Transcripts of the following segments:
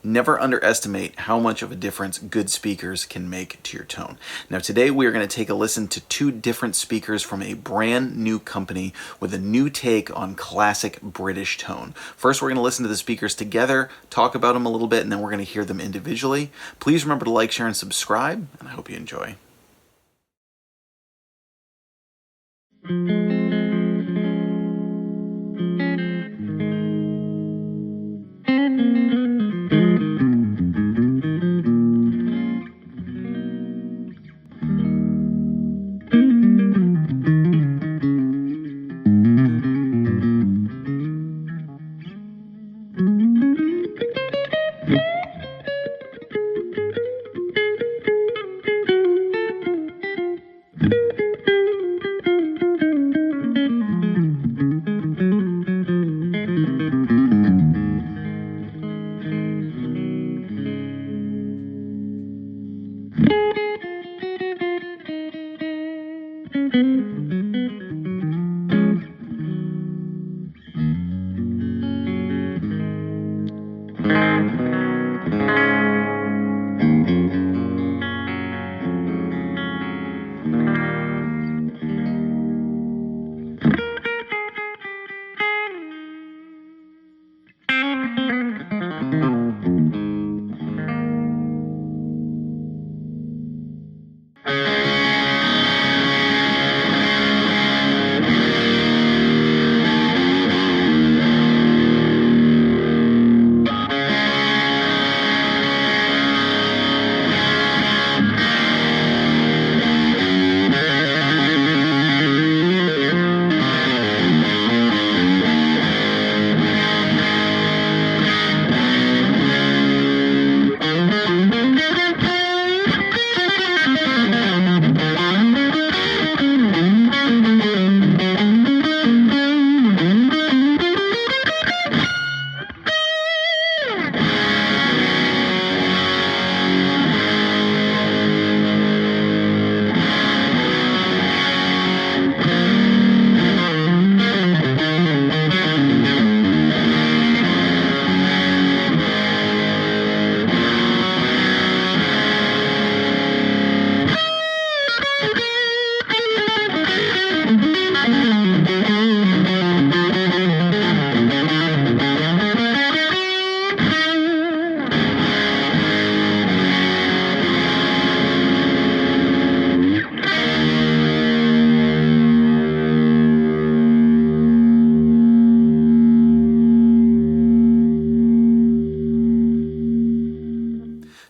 Never underestimate how much of a difference good speakers can make to your tone. Now today we are going to take a listen to two different speakers from a brand new company with a new take on classic British tone. First we're going to listen to the speakers together, talk about them a little bit, and then we're going to hear them individually. Please remember to like, share, and subscribe, and I hope you enjoy.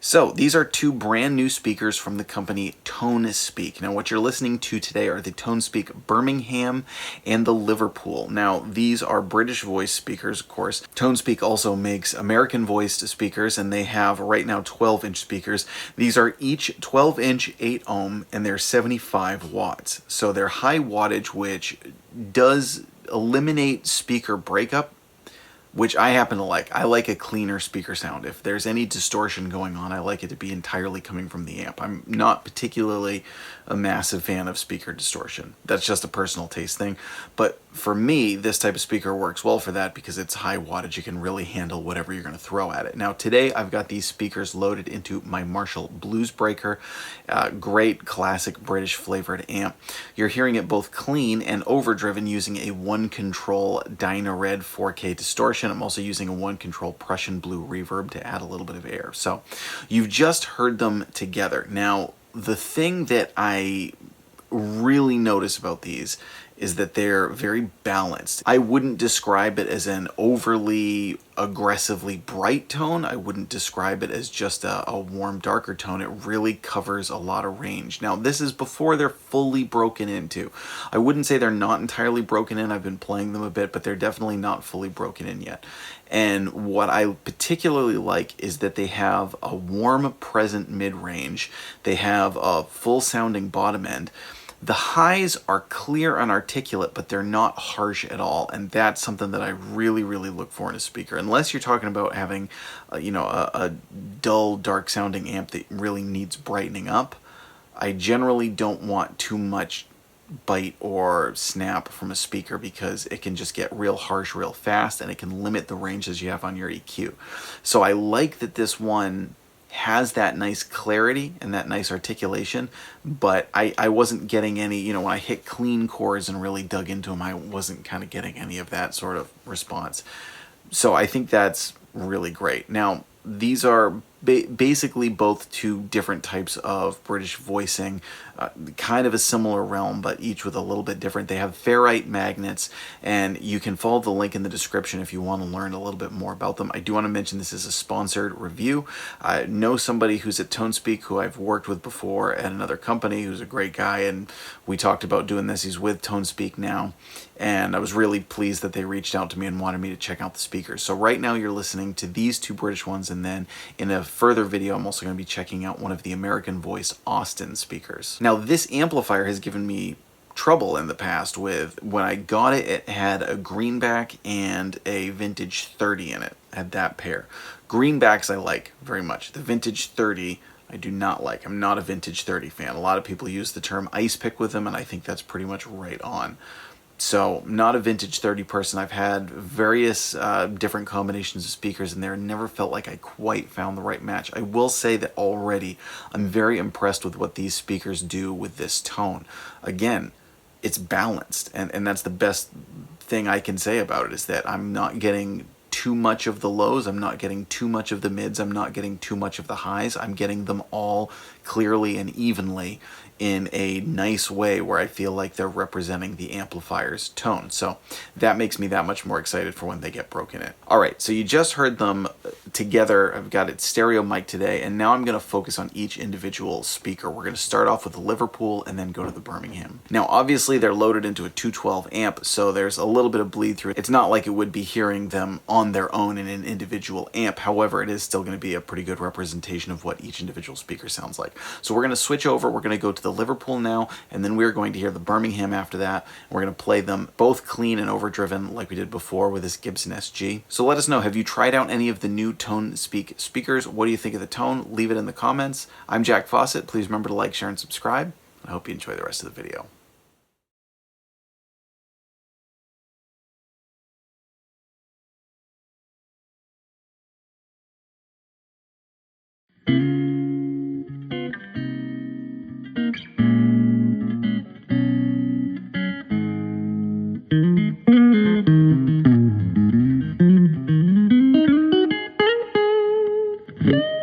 So these are two brand new speakers from the company ToneSpeak. Now what you're listening to today are the ToneSpeak Birmingham and the Liverpool. Now these are British voice speakers, of course. ToneSpeak also makes American voiced speakers, and they have right now 12-inch speakers. These are each 12-inch 8 ohm and they're 75 watts. So they're high wattage, which does eliminate speaker breakup, which I happen to like. I like a cleaner speaker sound. If there's any distortion going on, I like it to be entirely coming from the amp. I'm not particularly a massive fan of speaker distortion. That's just a personal taste thing. But for me, this type of speaker works well for that because it's high wattage. You can really handle whatever you're going to throw at it. Now today I've got these speakers loaded into my Marshall Bluesbreaker. Great classic British flavored amp. You're hearing it both clean and overdriven using a one control Dyna Red 4K distortion. I'm also using a one control Prussian Blue Reverb to add a little bit of air. So you've just heard them together. Now the thing that I really notice about these is that they're very balanced. I wouldn't describe it as an overly aggressively bright tone. I wouldn't describe it as just a warm darker tone. It really covers a lot of range. Now this is before they're fully broken into. I wouldn't say they're not entirely broken in. I've been playing them a bit, but they're definitely not fully broken in yet. And what I particularly like is that they have a warm present mid-range. They have a full sounding bottom end. The highs are clear and articulate, but they're not harsh at all, and that's something that I really, really look for in a speaker. Unless you're talking about having, a dull, dark-sounding amp that really needs brightening up, I generally don't want too much bite or snap from a speaker, because it can just get real harsh real fast, and it can limit the ranges you have on your EQ. So I like that this one has that nice clarity and that nice articulation, but I wasn't getting any, you know, when I hit clean chords and really dug into them, I wasn't kind of getting any of that sort of response. So I think that's really great. Now, these are basically both two different types of British voicing, kind of a similar realm, but each with a little bit different. They have ferrite magnets, and you can follow the link in the description if you want to learn a little bit more about them. I do want to mention this is a sponsored review. I know somebody who's at ToneSpeak who I've worked with before at another company, who's a great guy, and we talked about doing this. He's with ToneSpeak now, and I was really pleased that they reached out to me and wanted me to check out the speakers. So right now you're listening to these two British ones, and then in a further video I'm also going to be checking out one of the American Voice Austin speakers. Now, this amplifier has given me trouble in the past with, when I got it, it had a greenback and a vintage 30 in it. Had that pair. Greenbacks I like very much. The vintage 30 I do not like. I'm not a vintage 30 fan. A lot of people use the term ice pick with them, and I think that's pretty much right on. So, not a vintage 30 person. I've had various different combinations of speakers in there, and never felt like I quite found the right match. I will say that already I'm very impressed with what these speakers do with this tone. Again, it's balanced, and that's the best thing I can say about it, is that I'm not getting too much of the lows, I'm not getting too much of the mids, I'm not getting too much of the highs. I'm getting them all clearly and evenly in a nice way where I feel like they're representing the amplifier's tone. So that makes me that much more excited for when they get broken in. All right, so you just heard them together. I've got it stereo mic today, and now I'm going to focus on each individual speaker. We're going to start off with the Liverpool and then go to the Birmingham. Now, obviously they're loaded into a 212 amp, so there's a little bit of bleed through. It's not like it would be hearing them on their own in an individual amp. However, it is still going to be a pretty good representation of what each individual speaker sounds like. So we're going to switch over. We're going to go to the Liverpool now, and then we're going to hear the Birmingham after that. We're going to play them both clean and overdriven like we did before with this Gibson SG. So let us know, have you tried out any of the new ToneSpeak speakers? What do you think of the tone? Leave it in the comments. I'm Jack Fossett. Please remember to like, share, and subscribe. I hope you enjoy the rest of the video. Mm-hmm.